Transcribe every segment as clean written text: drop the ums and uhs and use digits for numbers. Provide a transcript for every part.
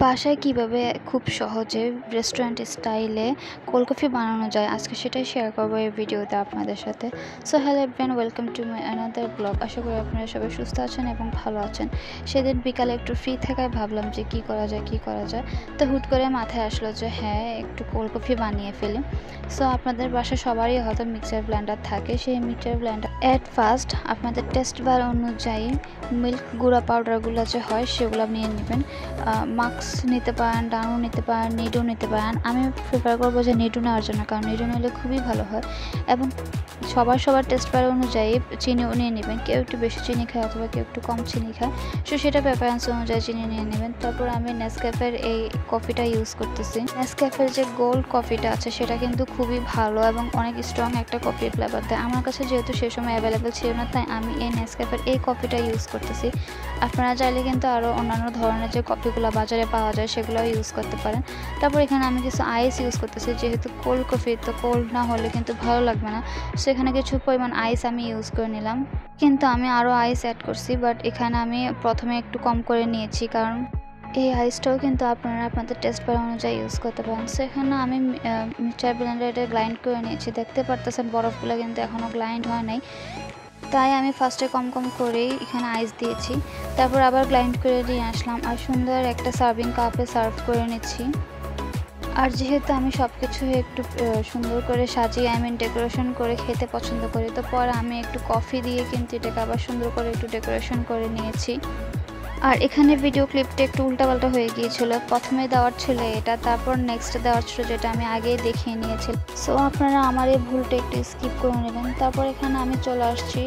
বাসায় কিভাবে খুব সহজে রেস্টুরেন্ট স্টাইলে কোল্ড কফি বানানো যায় আজকে সেটাই শেয়ার করবো এই ভিডিওতে আপনাদের সাথে। So hello everyone, welcome to my another blog. আশা করি আপনারা সবাই সুস্থ আছেন এবং ভালো আছেন। সেদিন বিকালে একটু ফ্রি থাকায় ভাবলাম যে কী করা যায়। তো হুট করে মাথায় আসলো যে হ্যাঁ, একটু কোল্ড কফি বানিয়ে ফেলি। সো আপনাদের বাসায় সবারই হয়তো মিক্সার ব্লেন্ডার থাকে। সেই মিক্সার ব্লেন্ডার অ্যাট ফার্স্ট আপনাদের টেস্ট বার অনুযায়ী মিল্ক গুঁড়া পাউডারগুলো যে হয় সেগুলো নিয়ে নেবেন। মাক্স নিতে পারেন, ডানও নিতে পারেন, নিডো নিতে পারেন। আমি প্রিফার করবো যে নিডো নেওয়ার জন্য, কারণ নিডো নিলে খুবই ভালো হয়। এবং সবার টেস্ট বার অনুযায়ী চিনিও নিয়ে নেবেন। কেউ একটু বেশি চিনি খায় অথবা কেউ একটু কম চিনি খায়, সো সেটা প্রেফারেন্স অনুযায়ী চিনি নিয়ে নেবেন। তারপর আমি নেসক্যাফের এই কফিটা ইউজ করতেছি। নেসক্যাফের যে গোল্ড কফিটা আছে সেটা কিন্তু খুবই ভালো এবং অনেক স্ট্রং একটা কফির ফ্লেভার দেয়। আমার কাছে যেহেতু সে সময় অ্যাভেলেবেল ছিল না, তাই আমি এই নেসক্যাফের এই কফিটা ইউজ করতেছি। আপনারা চাইলে কিন্তু আরও অন্যান্য ধরনের যে কফিগুলো বাজারে পাওয়া যায় সেগুলোও ইউজ করতে পারেন। তারপর এখানে আমি কিছু আইস ইউজ করতেছি, যেহেতু কোল্ড কফি তো কোল্ড না হলে কিন্তু ভালো লাগবে না। সেখানে কিছু পরিমাণ আইস আমি ইউজ করে নিলাম, কিন্তু আমি আরও আইস অ্যাড করছি, বাট এখানে আমি প্রথমে একটু কম করে নিয়েছি, কারণ এই আইসটাও কিন্তু আপনারা আপনাদের টেস্ট বার অনুযায়ী ইউজ করতে পারেন। সেখানে আমি মিক্সার ব্লেন্ডারে গ্রাইন্ড করে নিয়েছি। দেখতে পারতেছেন বরফগুলো কিন্তু এখনও গ্রাইন্ড হয় নাই, তাই আমি ফার্স্টে কম করেই এখানে আইস দিয়েছি। তারপর আবার গ্রাইন্ড করে নিয়ে আসলাম আর সুন্দর একটা সার্ভিং কাপে সার্ভ করে নিচ্ছি। আর যেহেতু আমি সব কিছু একটু সুন্দর করে সাজিয়ে ডেকোরেশন করে খেতে পছন্দ করি, তো পরে আমি একটু কফি দিয়ে কিন্তু এটাকে আবার সুন্দর করে একটু ডেকোরেশন করে নিয়েছি। আর এখানে ভিডিও ক্লিপটা একটু উল্টাপাল্টা হয়ে গিয়েছিল। প্রথমে দেওয়ার ছিল এটা, তারপর নেক্সট দেওয়ার ছিল যেটা আমি আগেই দেখিয়ে নিয়েছি। সো আপনারা আমার এই ভুলটা একটু স্কিপ করে নেবেন। তারপর এখানে আমি চলে আসছি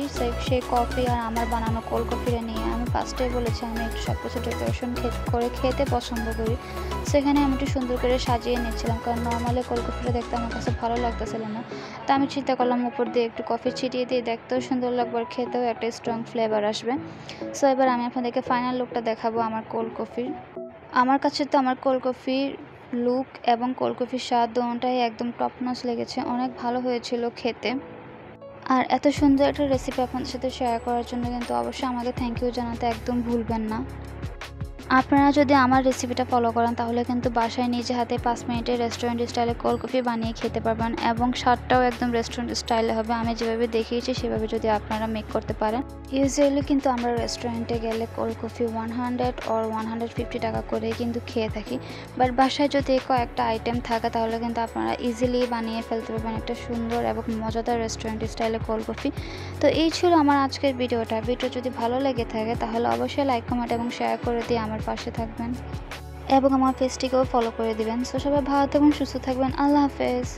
সেই কফি আর আমার বানানো কোল্ড কফিটা নিয়ে। আমি ফার্স্টেই বলেছি আমি একটু সব কিছু ডেকোরেশন করে খেতে পছন্দ করি। সেখানে আমি একটু সুন্দর করে সাজিয়ে নিচ্ছিলাম, কারণ নর্মালি কোল্ড কফিটা দেখতে আমার কাছে ভালো লাগতেছিল না। তা আমি চিন্তা করলাম উপর দিয়ে একটু কফি ছিটিয়ে দিয়ে দেখতেও সুন্দর লাগবে আর খেতেও একটা স্ট্রং ফ্লেভার আসবে। সো এবার আমি আপনাদেরকে ফাইনাল লুকটা দেখাবো আমার কোল্ড কফির। আমার কাছে তো আমার কোল্ড কফির লুক এবং কোল্ড কফির স্বাদ দুটোটাই একদম টপ নচ লেগেছে, অনেক ভালো হয়েছিল খেতে। আর এত সুন্দর একটা রেসিপি আপনাদের সাথে শেয়ার করার জন্য কিন্তু অবশ্যই আমাকে থ্যাংক ইউ জানাতে একদম ভুলবেন না। আপনারা যদি আমার রেসিপিটা ফলো করেন তাহলে কিন্তু বাসায় নিজে হাতে 5 মিনিটে রেস্টুরেন্ট স্টাইলে কোল্ড কফি বানিয়ে খেতে পারবেন এবং স্বাদটাও একদম রেস্টুরেন্ট স্টাইলে হবে। আমি যেভাবে দেখিয়েছি সেভাবে যদি আপনারা মেক করতে পারেন। ইউজুয়ালি কিন্তু আমরা রেস্টুরেন্টে গেলে কোল্ড কফি 100 or 150 টাকা করে কিন্তু খেয়ে থাকি, বাট বাসায় যদি কয়েকটা আইটেম থাকে তাহলে কিন্তু আপনারা ইজিলি বানিয়ে ফেলতে পারবেন একটা সুন্দর এবং মজাদার রেস্টুরেন্ট স্টাইলে কোল্ড কফি। তো এই ছিল আমার আজকের ভিডিওটা যদি ভালো লেগে থাকে তাহলে অবশ্যই লাইক, কমেন্ট এবং শেয়ার করে দিয়ে আমার পাশে থাকবেন এবং আমার পেজটিকেও ফলো করে দিবেন। সো সবাই ভালো থাকবেন, সুস্থ থাকবেন। আল্লাহ হাফেজ।